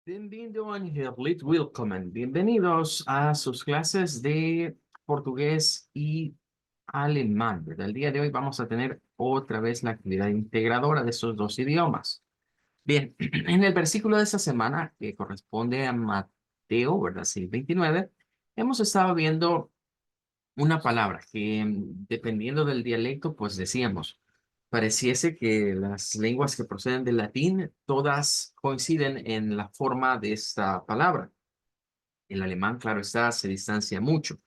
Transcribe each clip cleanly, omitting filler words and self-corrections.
Bienvenido und herzlich willkommen. Bienvenidos a sus clases de portugués y alemán, ¿verdad? El día de hoy vamos a tener otra vez la actividad integradora de esos dos idiomas. Bien, en el versículo de esta semana, que corresponde a Mateo, ¿verdad? Sí, 29, hemos estado viendo una palabra que dependiendo del dialecto, pues decíamos, pareciese que las lenguas que proceden del latín, todas coinciden en la forma de esta palabra. El alemán, claro está, se distancia mucho.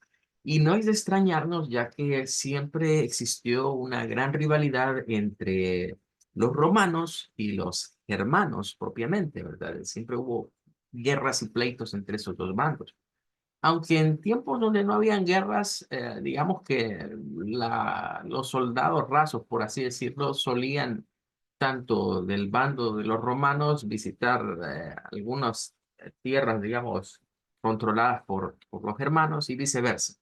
Y no es de extrañarnos, ya que siempre existió una gran rivalidad entre los romanos y los germanos propiamente, ¿verdad? Siempre hubo guerras y pleitos entre esos dos bandos. Aunque en tiempos donde no habían guerras, digamos que los soldados rasos, por así decirlo, solían tanto del bando de los romanos visitar algunas tierras, digamos, controladas por los germanos y viceversa.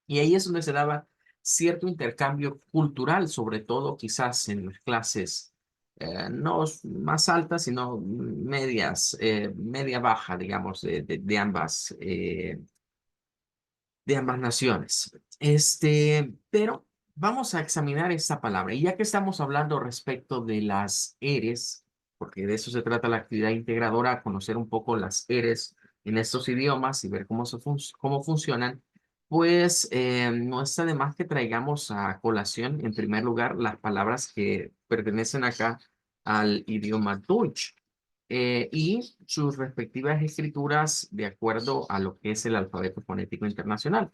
Y ahí es donde se daba cierto intercambio cultural, sobre todo quizás en las clases no más altas, sino medias, media baja, digamos, de ambas naciones. Pero vamos a examinar esta palabra. Y ya que estamos hablando respecto de las eres, porque de eso se trata la actividad integradora, conocer un poco las eres en estos idiomas y ver cómo funcionan, pues no está de más que traigamos a colación, en primer lugar, las palabras que pertenecen acá al idioma Deutsch y sus respectivas escrituras de acuerdo a lo que es el alfabeto fonético internacional.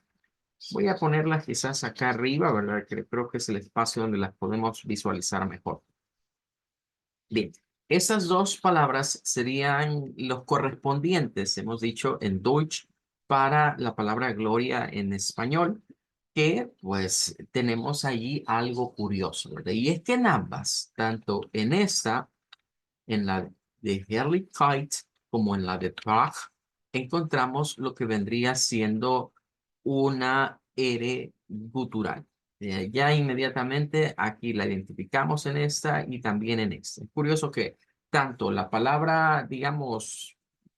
Voy a ponerlas quizás acá arriba, ¿verdad? Que creo que es el espacio donde las podemos visualizar mejor. Bien, esas dos palabras serían los correspondientes, hemos dicho en Deutsch, para la palabra gloria en español, que pues tenemos allí algo curioso, ¿verdad? Y es que en ambas, tanto en esta en la de Herrlichkeit como en la de Prague, encontramos lo que vendría siendo una R gutural. Ya inmediatamente aquí la identificamos en esta y también en esta. Es curioso que tanto la palabra, digamos,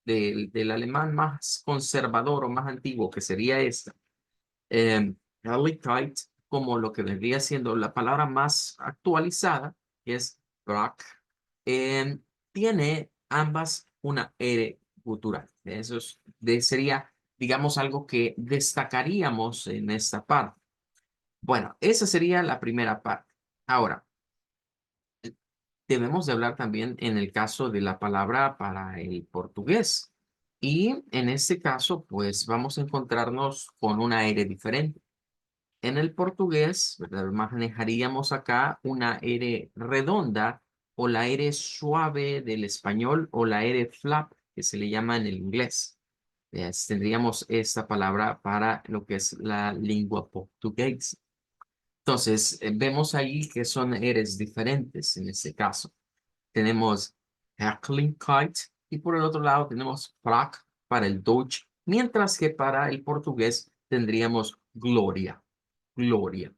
del alemán más conservador o más antiguo, que sería esta, Herrlichkeit, como lo que vendría siendo la palabra más actualizada, que es Prague, eh, tiene ambas una R gutural. Sería, digamos, algo que destacaríamos en esta parte. Bueno, esa sería la primera parte. Ahora, debemos de hablar también en el caso de la palabra para el portugués. Y en este caso, pues vamos a encontrarnos con una R diferente. En el portugués, ¿verdad? Manejaríamos acá una R redonda o la R suave del español o la R flap que se le llama en el inglés. Tendríamos esta palabra para lo que es la lengua portuguesa. Entonces, vemos ahí que son Rs diferentes en este caso. Tenemos Herklinkheit y por el otro lado tenemos Prague para el Deutsch, mientras que para el portugués tendríamos Gloria. Gloria.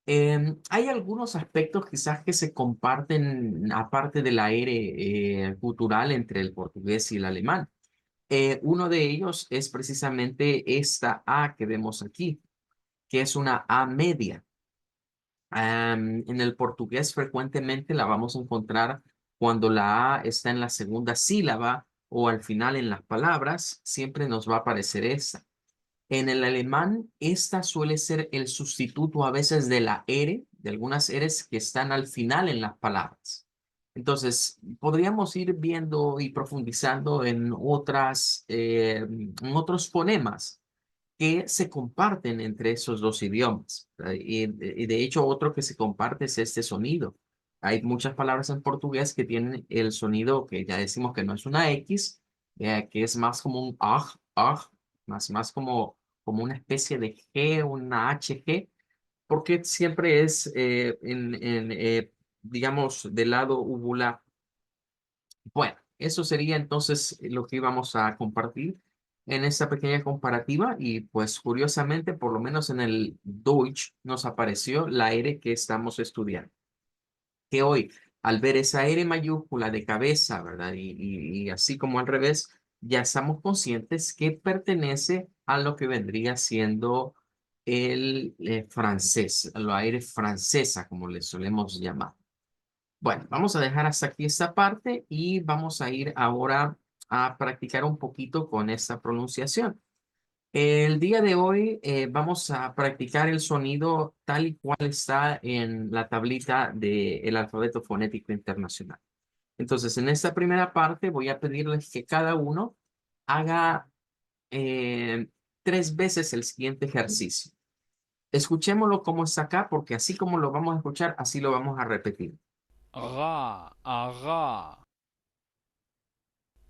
Hay algunos aspectos quizás que se comparten aparte de la R cultural entre el portugués y el alemán. Uno de ellos es precisamente esta A que vemos aquí, que es una A media. En el portugués frecuentemente la vamos a encontrar cuando la A está en la segunda sílaba o al final en las palabras, siempre nos va a aparecer esta. En el alemán, esta suele ser el sustituto a veces de la R, de algunas Rs que están al final en las palabras. Entonces, podríamos ir viendo y profundizando en en otros fonemas que se comparten entre esos dos idiomas. Y de hecho, otro que se comparte es este sonido. Hay muchas palabras en portugués que tienen el sonido que ya decimos que no es una X, que es más como un más como una especie de G, una HG, porque siempre es digamos, del lado uvular. Bueno, eso sería entonces lo que íbamos a compartir en esta pequeña comparativa y pues curiosamente, por lo menos en el Deutsch nos apareció la R que estamos estudiando. Que hoy Al ver esa R mayúscula de cabeza, ¿verdad? Y así como al revés, ya estamos conscientes que pertenece a lo que vendría siendo el francés, la aire francesa, como le solemos llamar. Bueno, vamos a dejar hasta aquí esta parte y vamos a ir ahora a practicar un poquito con esta pronunciación. El día de hoy vamos a practicar el sonido tal y cual está en la tablita del alfabeto fonético internacional. Entonces, en esta primera parte voy a pedirles que cada uno haga eh, 3 veces el siguiente ejercicio. Escuchémoslo como está acá, porque así como lo vamos a escuchar, así lo vamos a repetir. Ra, ara,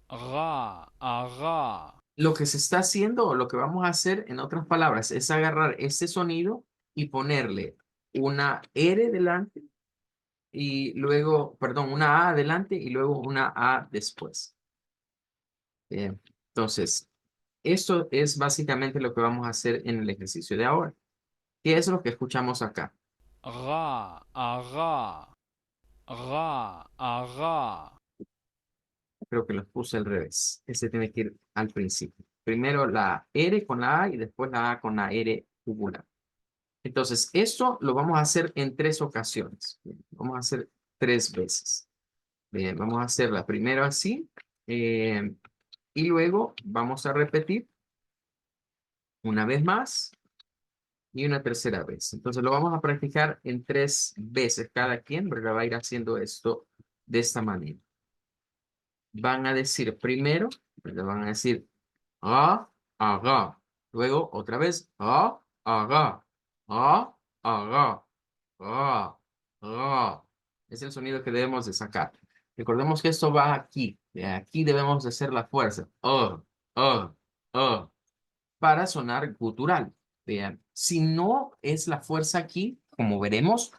ra, ara. Lo que se está haciendo o lo que vamos a hacer, en otras palabras, es agarrar ese sonido y ponerle una R delante y luego, perdón, una A adelante y luego una A después. Bien, entonces, esto es básicamente lo que vamos a hacer en el ejercicio de ahora. ¿Qué es lo que escuchamos acá? Ra, ara, ra, ara. Creo que los puse al revés. Ese tiene que ir al principio. Primero la R con la A y después la A con la R tubular. Entonces, esto lo vamos a hacer en 3 ocasiones. Bien, vamos a hacer 3 veces. Bien, vamos a hacerla primero así eh, y luego vamos a repetir una vez más y una tercera vez. Entonces, lo vamos a practicar en 3 veces cada quien, ¿verdad? Va a ir haciendo esto de esta manera. Van a decir primero, ¿verdad? Van a decir a, aga. Luego, otra vez, a, aga, a, aga, a, a. Es el sonido que debemos de sacar. Recordemos que esto va aquí. De aquí debemos de hacer la fuerza. Para sonar gutural. Vean, si no es la fuerza aquí, como veremos,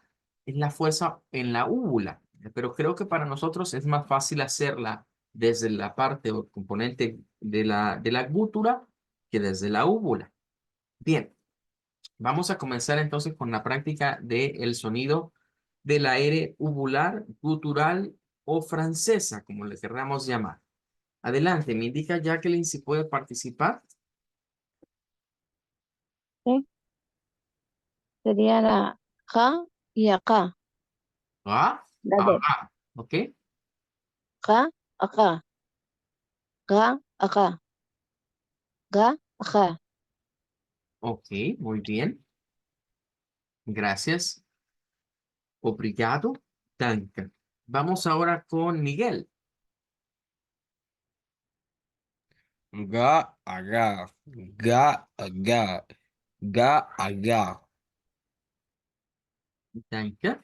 es la fuerza en la úvula. Pero creo que para nosotros es más fácil hacerla desde la parte o componente de la gútura que desde la úvula. Bien, vamos a comenzar entonces con la práctica del sonido de la R uvular, gutural o francesa, como le querramos llamar. Adelante, me indica Jacqueline si puede participar. Sí, sería la ja y acá. Ah, La de ajá, ok, ja, acá, ga, acá, ga, acá. ok, muy bien, gracias, obrigado, danke. Vamos ahora con Miguel. Ga, aga, ga, aga, ga, aga. Danke,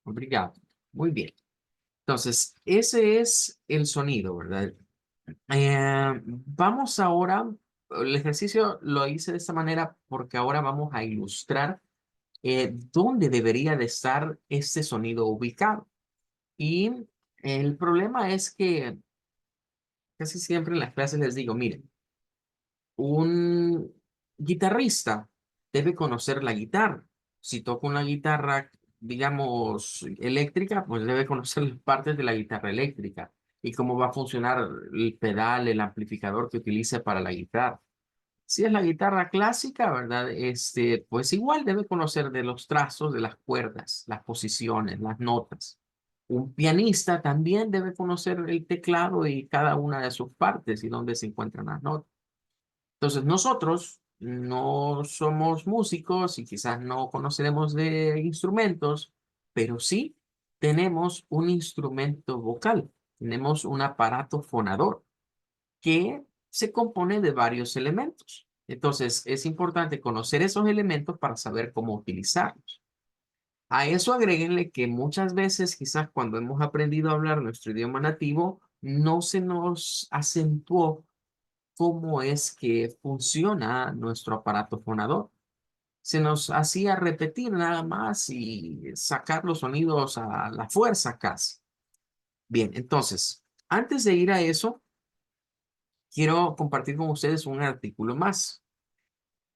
obrigado. Muy bien. Entonces, ese es el sonido, ¿verdad? Vamos ahora, el ejercicio lo hice de esta manera porque ahora vamos a ilustrar dónde debería de estar este sonido ubicado. Y el problema es que casi siempre en las clases les digo, miren, un guitarrista debe conocer la guitarra. Si toca una guitarra, digamos, eléctrica, pues debe conocer las partes de la guitarra eléctrica y cómo va a funcionar el pedal, el amplificador que utilice para la guitarra. Si es la guitarra clásica, ¿verdad? Pues igual debe conocer de los trazos, de las cuerdas, las posiciones, las notas. Un pianista también debe conocer el teclado y cada una de sus partes y dónde se encuentran las notas. Entonces, nosotros no somos músicos y quizás no conoceremos de instrumentos, pero sí tenemos un instrumento vocal, tenemos un aparato fonador que se compone de varios elementos. Entonces, es importante conocer esos elementos para saber cómo utilizarlos. A eso agréguenle que muchas veces, quizás cuando hemos aprendido a hablar nuestro idioma nativo, no se nos acentuó cómo es que funciona nuestro aparato fonador. Se nos hacía repetir nada más y sacar los sonidos a la fuerza casi. Bien, entonces, antes de ir a eso, quiero compartir con ustedes un artículo más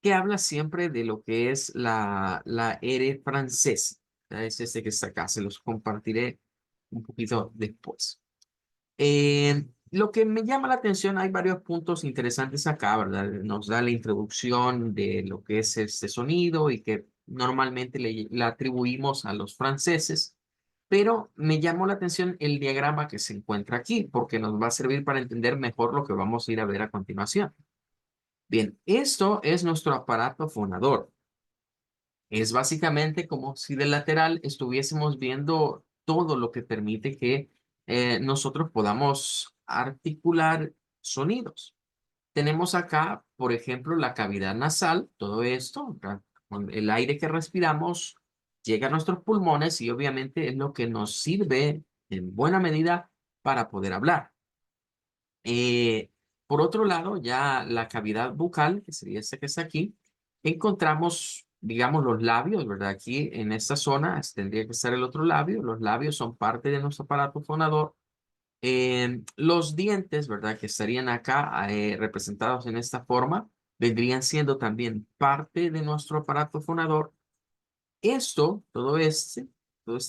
que habla siempre de lo que es la R francesa. Es este que está acá, se los compartiré un poquito después. Lo que me llama la atención, hay varios puntos interesantes acá, ¿verdad? Nos da la introducción de lo que es este sonido y que normalmente le atribuimos a los franceses, pero me llamó la atención el diagrama que se encuentra aquí, porque nos va a servir para entender mejor lo que vamos a ir a ver a continuación. Bien, esto es nuestro aparato fonador. Es básicamente como si de lateral estuviésemos viendo todo lo que permite que nosotros podamos articular sonidos. Tenemos acá, por ejemplo, la cavidad nasal, todo esto, ¿verdad? Con el aire que respiramos llega a nuestros pulmones y obviamente es lo que nos sirve en buena medida para poder hablar. Eh, por otro lado, ya la cavidad bucal, que sería esta que está aquí, encontramos, digamos, los labios, ¿verdad? Aquí en esta zona tendría que estar el otro labio. Los labios son parte de nuestro aparato fonador. Los dientes, ¿verdad? Que estarían acá representados en esta forma, vendrían siendo también parte de nuestro aparato fonador. Esto, todo este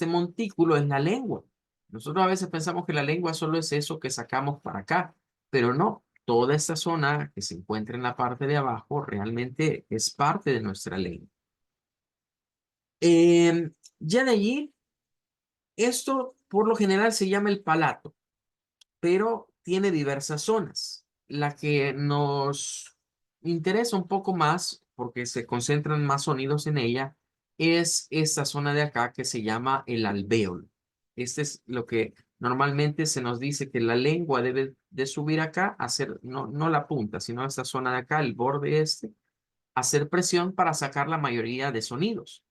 montículo es la lengua. Nosotros a veces pensamos que la lengua solo es eso que sacamos para acá, pero no. Toda esta zona que se encuentra en la parte de abajo realmente es parte de nuestra lengua. Ya de allí, esto por lo general se llama el palato, pero tiene diversas zonas. La que nos interesa un poco más, porque se concentran más sonidos en ella, es esta zona de acá que se llama el alvéolo. Este es lo que normalmente se nos dice que la lengua debe de subir acá, hacer, no la punta, sino esta zona de acá, el borde este, hacer presión para sacar la mayoría de sonidos.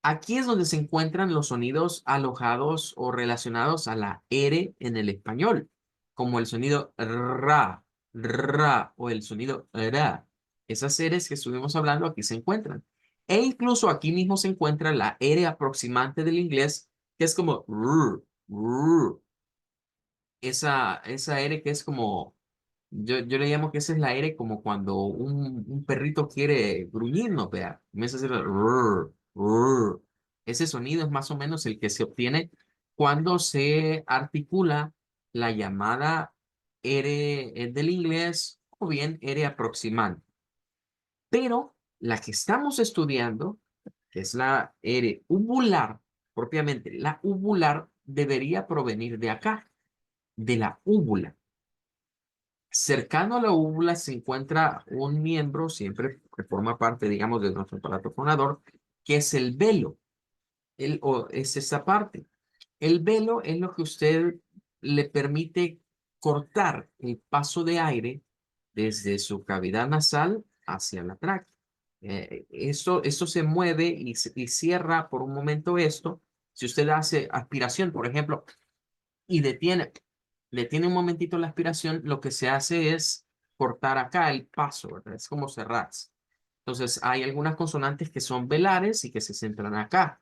Aquí es donde se encuentran los sonidos alojados o relacionados a la R en el español, como el sonido ra o el sonido ra. Esas R's que estuvimos hablando aquí se encuentran. E incluso aquí mismo se encuentra la R aproximante del inglés, que es como r. Esa R que es como, yo le llamo que esa es la R como cuando un perrito quiere gruñir, ¿no? Vea, comienza a hacer rrr. Ese sonido es más o menos el que se obtiene cuando se articula la llamada R del inglés o bien R aproximante. Pero la que estamos estudiando, que es la R uvular, propiamente la uvular debería provenir de acá, de la úvula. Cercano a la úvula se encuentra un miembro, siempre que forma parte, digamos, de nuestro aparato fonador, que es el velo. O es esta parte. El velo es lo que usted le permite cortar el paso de aire desde su cavidad nasal hacia la tráquea. Esto se mueve y cierra por un momento esto. Si usted hace aspiración, por ejemplo, y detiene un momentito la aspiración, lo que se hace es cortar acá el paso, ¿verdad? Es como cerrar. Entonces, hay algunas consonantes que son velares y que se centran acá.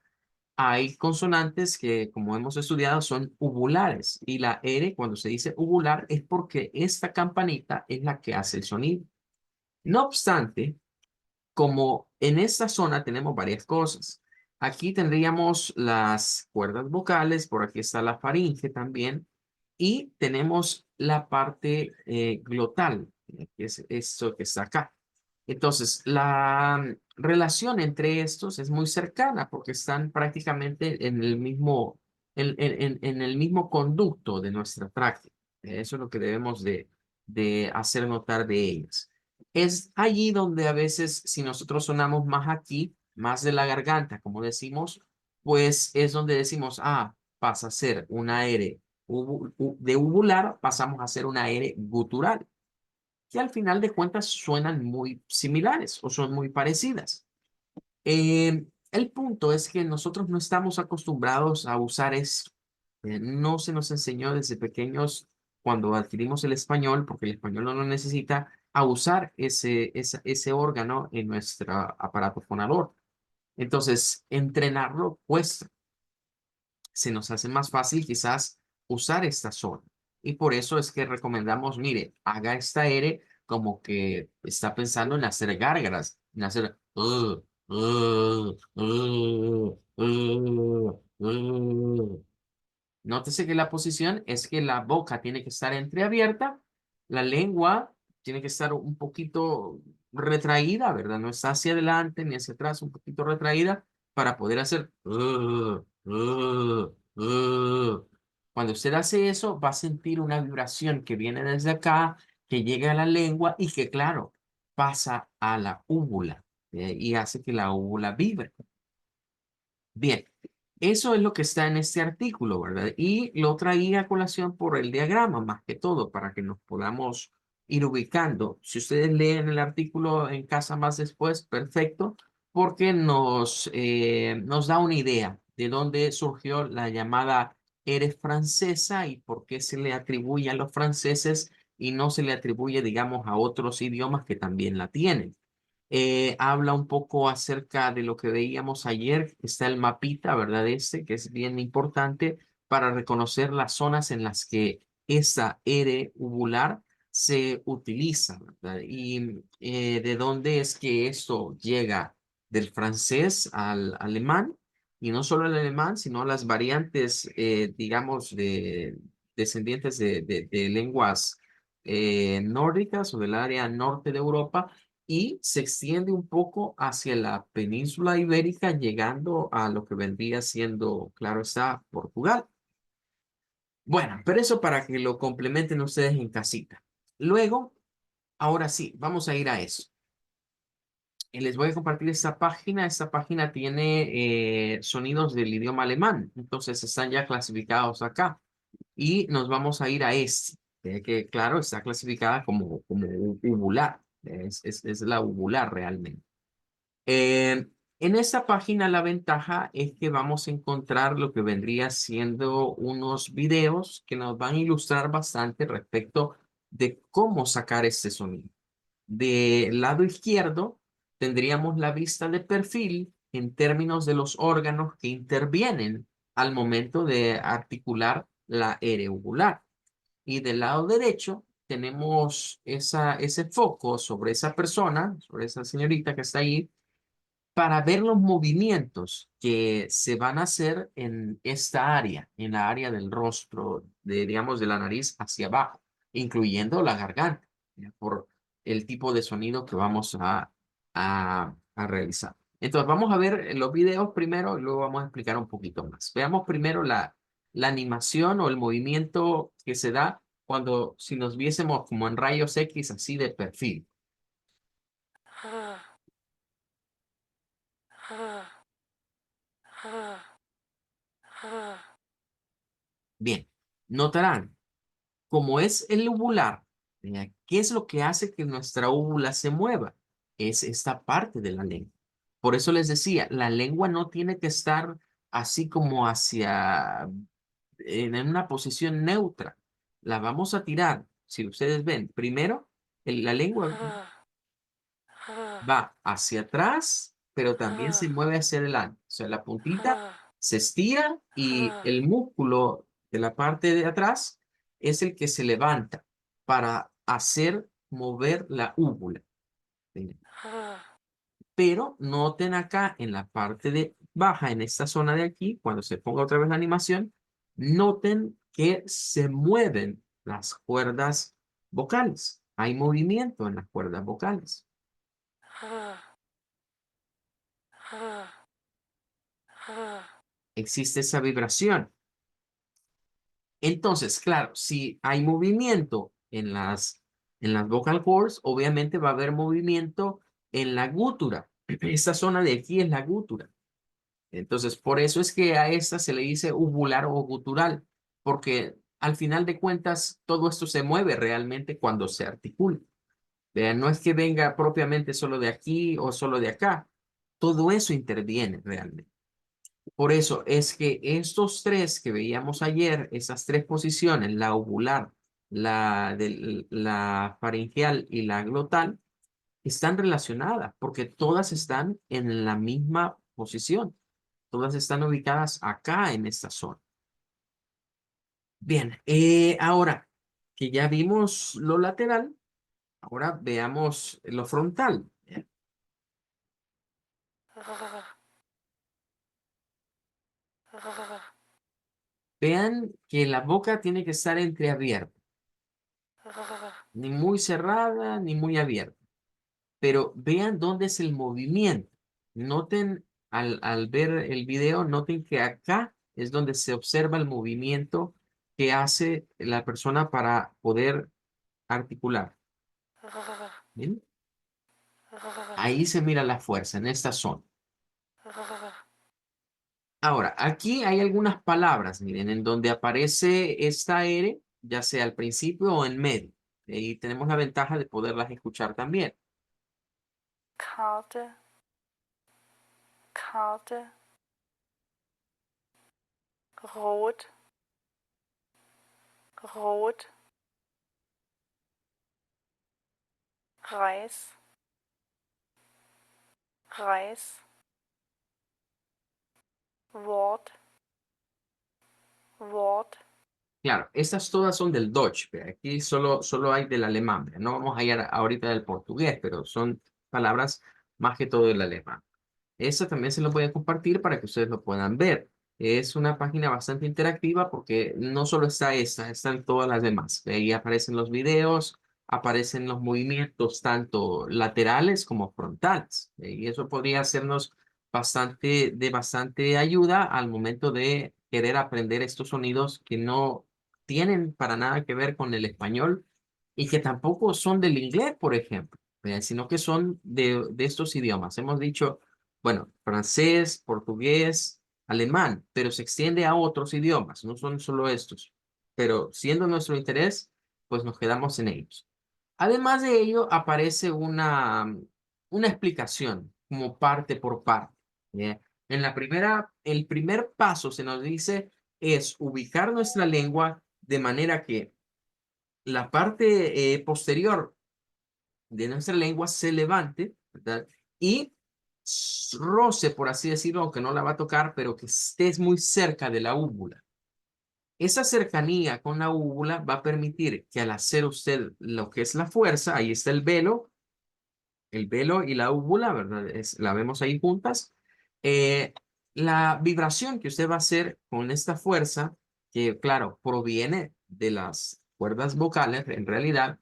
Hay consonantes que, como hemos estudiado, son uvulares. Y la R, cuando se dice uvular, es porque esta campanita es la que hace el sonido. No obstante, como en esta zona tenemos varias cosas. Aquí tendríamos las cuerdas vocales, por aquí está la faringe también, y tenemos la parte glotal, que es esto que está acá. Entonces, la relación entre estos es muy cercana porque están prácticamente en el mismo, en el mismo conducto de nuestra tráquea. Eso es lo que debemos de hacer notar de ellas. Es allí donde a veces, si nosotros sonamos más aquí, más de la garganta, como decimos, pues es donde decimos, ah, pasa a ser una R de uvular, pasamos a ser una R gutural, que al final de cuentas suenan muy similares o son muy parecidas. El punto es que nosotros no estamos acostumbrados a usar esto. No se nos enseñó desde pequeños cuando adquirimos el español, porque el español no lo necesita, a usar ese órgano en nuestro aparato fonador. Entonces, entrenarlo cuesta. Se nos hace más fácil quizás usar esta zona. Y por eso es que recomendamos, mire, haga esta R como que está pensando en hacer gárgaras, en hacer no Nótese que la posición es que la boca tiene que estar entreabierta, la lengua tiene que estar un poquito retraída, ¿verdad? No está hacia adelante ni hacia atrás, un poquito retraída para poder hacer. Cuando usted hace eso, va a sentir una vibración que viene desde acá, que llega a la lengua y que, claro, pasa a la úvula y hace que la úvula vibre. Bien, eso es lo que está en este artículo, ¿verdad? Y lo traía a colación por el diagrama, más que todo, para que nos podamos ir ubicando. Si ustedes leen el artículo en casa más después, perfecto, porque nos da una idea de dónde surgió la llamada eres francesa y por qué se le atribuye a los franceses y no se le atribuye, digamos, a otros idiomas que también la tienen. Habla un poco acerca de lo que veíamos ayer, que está el mapita, ¿verdad? Este, que es bien importante para reconocer las zonas en las que esa R uvular se utiliza, ¿verdad? Y de dónde es que esto llega del francés al alemán, y no solo el alemán, sino las variantes, digamos, de descendientes de lenguas nórdicas o del área norte de Europa y se extiende un poco hacia la península ibérica, llegando a lo que vendría siendo, claro está, Portugal. Bueno, pero eso para que lo complementen ustedes en casita. Luego, ahora sí, vamos a ir a eso. Y les voy a compartir esta página. Esta página tiene sonidos del idioma alemán, entonces están ya clasificados acá. Y nos vamos a ir a este, que claro, está clasificada como uvular. Es la uvular realmente. En esta página la ventaja es que vamos a encontrar lo que vendría siendo unos videos que nos van a ilustrar bastante respecto de cómo sacar este sonido. Del lado izquierdo tendríamos la vista de perfil en términos de los órganos que intervienen al momento de articular la R uvular. Y del lado derecho tenemos ese foco sobre esa persona, sobre esa señorita que está ahí, para ver los movimientos que se van a hacer en esta área, en la área del rostro, digamos, de la nariz hacia abajo, incluyendo la garganta, ¿ya? Por el tipo de sonido que vamos a realizar. Entonces, vamos a ver los videos primero y luego vamos a explicar un poquito más. Veamos primero la animación o el movimiento que se da cuando, si nos viésemos como en rayos X, así de perfil. Bien, notarán, como es el uvular, ¿qué es lo que hace que nuestra úvula se mueva? Es esta parte de la lengua. Por eso les decía, la lengua no tiene que estar así como en una posición neutra. La vamos a tirar, si ustedes ven, primero la lengua va hacia atrás, pero también se mueve hacia adelante. O sea, la puntita se estira y el músculo de la parte de atrás es el que se levanta para hacer mover la úvula. ¿Sí? Pero noten acá en la parte de baja, en esta zona de aquí, cuando se ponga otra vez la animación, noten que se mueven las cuerdas vocales. Hay movimiento en las cuerdas vocales. Existe esa vibración. Entonces, claro, si hay movimiento en las vocal cords, obviamente va a haber movimiento en la gútura. Esta zona de aquí es la gútura. Entonces, por eso es que a esta se le dice uvular o gutural, porque al final de cuentas todo esto se mueve realmente cuando se articula. Vean, no es que venga propiamente solo de aquí o solo de acá. Todo eso interviene realmente. Por eso es que estos tres que veíamos ayer, esas tres posiciones, la uvular, la faringeal y la glotal, están relacionadas porque todas están en la misma posición. Todas están ubicadas acá en esta zona. Bien, ahora que ya vimos lo lateral, ahora veamos lo frontal. Vean que la boca tiene que estar entreabierta, ni muy cerrada ni muy abierta. Pero vean dónde es el movimiento. Noten al ver el video, noten que acá es donde se observa el movimiento que hace la persona para poder articular. ¿Bien? Ahí se mira la fuerza, en esta zona. Ahora, aquí hay algunas palabras, miren, en donde aparece esta R, ya sea al principio o en medio. Y tenemos la ventaja de poderlas escuchar también. Karte, Karte, Rot, Rot, Reis, Reis, Wort, Wort, Claro, estas todas son del Deutsch, pero aquí solo hay del alemán. No vamos a ir ahorita del portugués, pero son palabras más que todo del alemán. Eso también se lo voy a compartir para que ustedes lo puedan ver. Es una página bastante interactiva porque no solo está esta, están todas las demás. Ahí aparecen los videos, aparecen los movimientos tanto laterales como frontales. Y eso podría hacernos de bastante ayuda al momento de querer aprender estos sonidos que no tienen para nada que ver con el español y que tampoco son del inglés, por ejemplo, sino que son de estos idiomas. Hemos dicho bueno, francés, portugués, alemán, pero se extiende a otros idiomas, no son solo estos. Pero siendo nuestro interés, pues nos quedamos en ellos. Además de ello, aparece una explicación como parte por parte. ¿Ya? En el primer paso se nos dice es ubicar nuestra lengua de manera que la parte posterior de nuestra lengua se levante, ¿verdad? Y roce, por así decirlo, aunque no la va a tocar, pero que estés muy cerca de la úvula. Esa cercanía con la úvula va a permitir que al hacer usted lo que es la fuerza, ahí está el velo y la úvula, ¿verdad? La vemos ahí juntas. Eh, la vibración que usted va a hacer con esta fuerza, que claro, proviene de las cuerdas vocales, en realidad,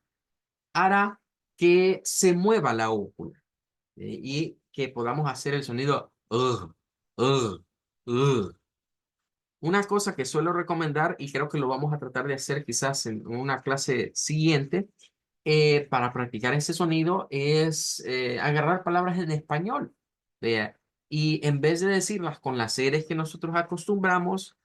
hará que se mueva la ócula y que podamos hacer el sonido "ugh, ugh, ugh". Una cosa que suelo recomendar y creo que lo vamos a tratar de hacer quizás en una clase siguiente para practicar ese sonido es agarrar palabras en español. Vea, y en vez de decirlas con las R's que nosotros acostumbramos,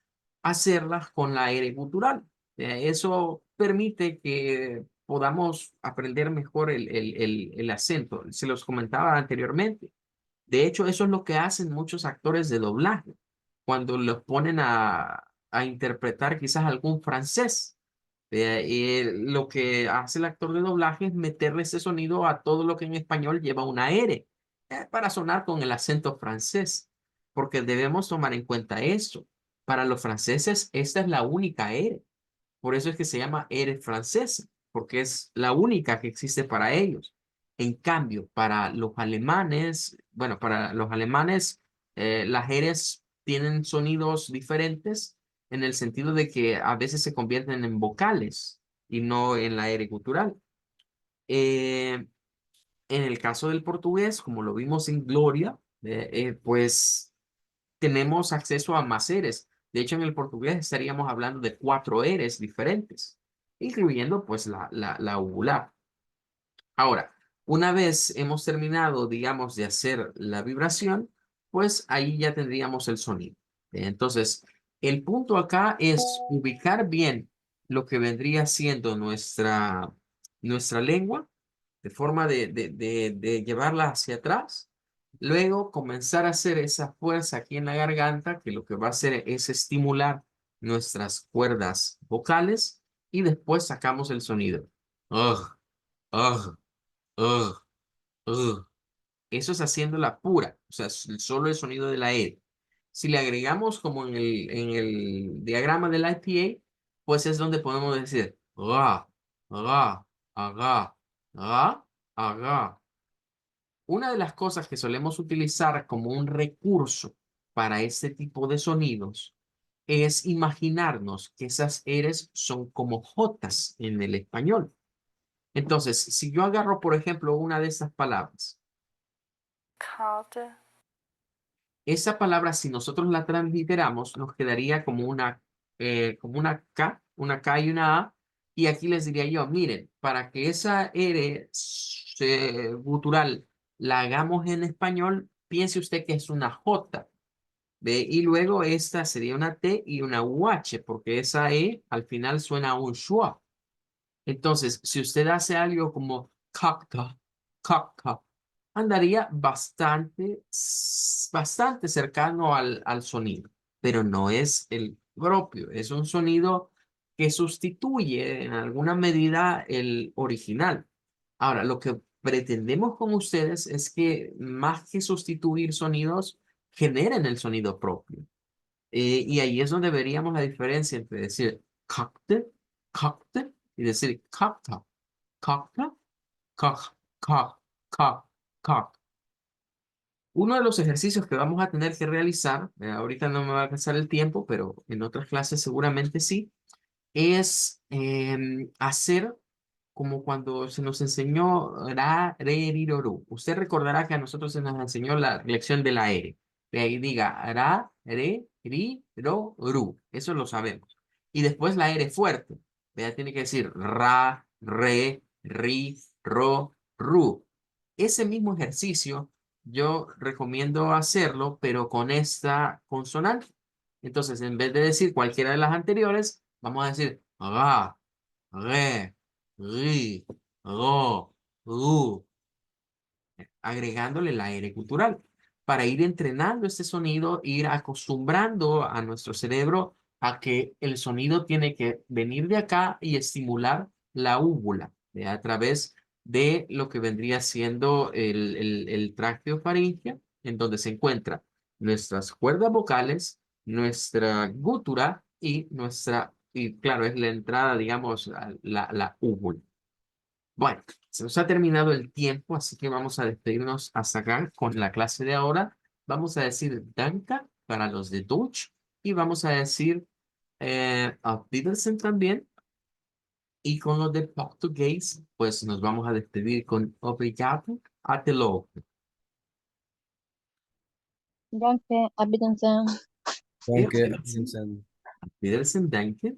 hacerlas con la R gutural. Eso permite que podamos aprender mejor el acento. Se los comentaba anteriormente. De hecho, eso es lo que hacen muchos actores de doblaje cuando los ponen a interpretar quizás algún francés. Lo que hace el actor de doblaje es meterle ese sonido a todo lo que en español lleva una R, para sonar con el acento francés, porque debemos tomar en cuenta eso. Para los franceses, esta es la única R. Por eso es que se llama R francesa, porque es la única que existe para ellos. En cambio, para los alemanes, bueno, para los alemanes, las R's tienen sonidos diferentes en el sentido de que a veces se convierten en vocales y no en la R gutural. Eh, en el caso del portugués, como lo vimos en Gloria, pues tenemos acceso a más Eres. De hecho, en el portugués estaríamos hablando de 4 Eres diferentes, incluyendo pues la uvular. Ahora, una vez hemos terminado, digamos, de hacer la vibración, pues ahí ya tendríamos el sonido. Entonces, el punto acá es ubicar bien lo que vendría siendo nuestra lengua, de forma de llevarla hacia atrás. Luego comenzar a hacer esa fuerza aquí en la garganta, que lo que va a hacer es estimular nuestras cuerdas vocales y después sacamos el sonido. Ugh, ugh, ugh, ugh. Eso es haciendo la pura, o sea, solo el sonido de la E. Si le agregamos como en el diagrama del IPA, pues es donde podemos decir ga, ga, aga, ga, aga. Una de las cosas que solemos utilizar como un recurso para este tipo de sonidos es imaginarnos que esas R's son como J's en el español. Entonces, si yo agarro, por ejemplo, una de esas palabras, Karte, esa palabra, si nosotros la transliteramos, nos quedaría como una K y una A. Y aquí les diría yo, miren, para que esa R gutural la hagamos en español, piense usted que es una J. ¿Ve? Y luego esta sería una T y una UH, porque esa E al final suena a un schwa. Entonces, si usted hace algo como cacta, cacta, andaría bastante cercano al sonido, pero no es el propio, es un sonido que sustituye en alguna medida el original. Ahora, lo que pretendemos con ustedes es que más que sustituir sonidos, generen el sonido propio. Y ahí es donde veríamos la diferencia entre decir cacte, cacte y decir cacta. Cacta, cac, cac, cac, cac. Uno de los ejercicios que vamos a tener que realizar, ahorita no me va a alcanzar el tiempo, pero en otras clases seguramente sí, es hacer como cuando se nos enseñó ra, re, ri, ro, ru. Usted recordará que a nosotros se nos enseñó la lección de la R. De ahí diga ra, re, ri, ro, ru. Eso lo sabemos. Y después la R fuerte. Vea, tiene que decir ra, re, ri, ro, ru. Ese mismo ejercicio yo recomiendo hacerlo, pero con esta consonante. Entonces, en vez de decir cualquiera de las anteriores, vamos a decir ra, re, ri, ro, ru, agregándole la R cultural para ir entrenando este sonido, ir acostumbrando a nuestro cerebro a que el sonido tiene que venir de acá y estimular la úvula a través de lo que vendría siendo el tracto faríngeo, en donde se encuentran nuestras cuerdas vocales, nuestra gútura y claro, es la entrada, digamos, a la úvula. Bueno, se nos ha terminado el tiempo, así que vamos a despedirnos hasta acá con la clase de ahora. Vamos a decir danke para los de Dutch y vamos a decir auf Wiedersehen también. Y con los de portugués, pues nos vamos a despedir con obrigado, até logo. Danke, auf Wiedersehen. Danke, Wiedersehen, Vincent. Wiedersehen, danke.